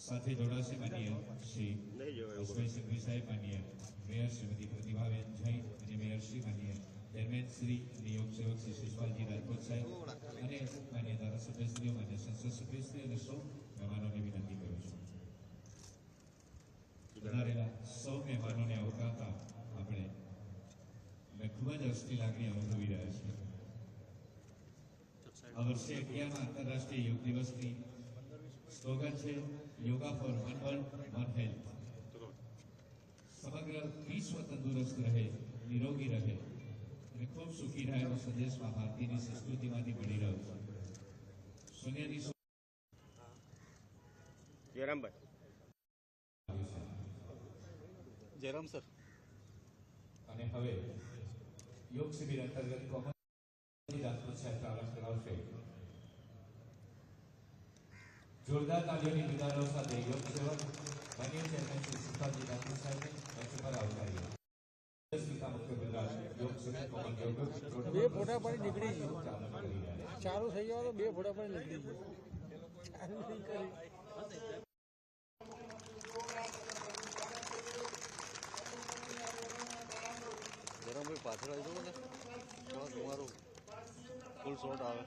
સાથે જોડાશે માનીય શ્રી અશ્વય સિંઘવી સાહેબ, માનીય મેયર શ્રીમતી પ્રતિભાબેન જૈન અને મેયર શ્રી માનીય ચેરમેન શ્રી નિયોગ સેવક શ્રી શિષપાલજી રાજપૂત સાહેબ અને માન્ય ધારાસભ્યશ્રીઓ, માન્ય સંસદ સભ્યશ્રી અને સૌ મહેમાનોને વિનંતી કરું છું. વધારેલા સૌ મહેમાનોને આવકારતા આપણે ખૂબ જ હર્ષની લાગણી અનુભવી રહ્યા છીએ. આ વર્ષે 11મા આંતરરાષ્ટ્રીય યોગ દિવસની સ્લોગન છે yoga for one world one health. સમગ્ર વિશ્વ તંદુરસ્ત રહે, નિરોગી રહે અને ખૂબ સુખી રહે એનો સંદેશમાં ભારતીયની સંસ્કૃતિમાંથી મળી રહ્યો છે. સોનિયાની જયરામ સર. અને હવે યોગ શિબિર અંતર્ગત કોમન રાજપૂત સાહેબ પ્રારંભ કરાવશે. જોરદાર તાલીઓની વિદારો સાથે યોગ સેવક માન્ય ચેરમેન શ્રી શિષપાલજી રાજપૂત સાહેબને મંચ પર આવકારીએ. મુખ્ય ગુજરાત યોગ શિબિર કોમન યોગ બે ફોટા પણ નીકળી ગયું, ચાલુ થઈ ગયો તો બે ફોટા પણ નીકળી ગયું. જયરામભાઈ પાછળ આવી જાઓ ને, તમારું ફૂલ શોટ આવે.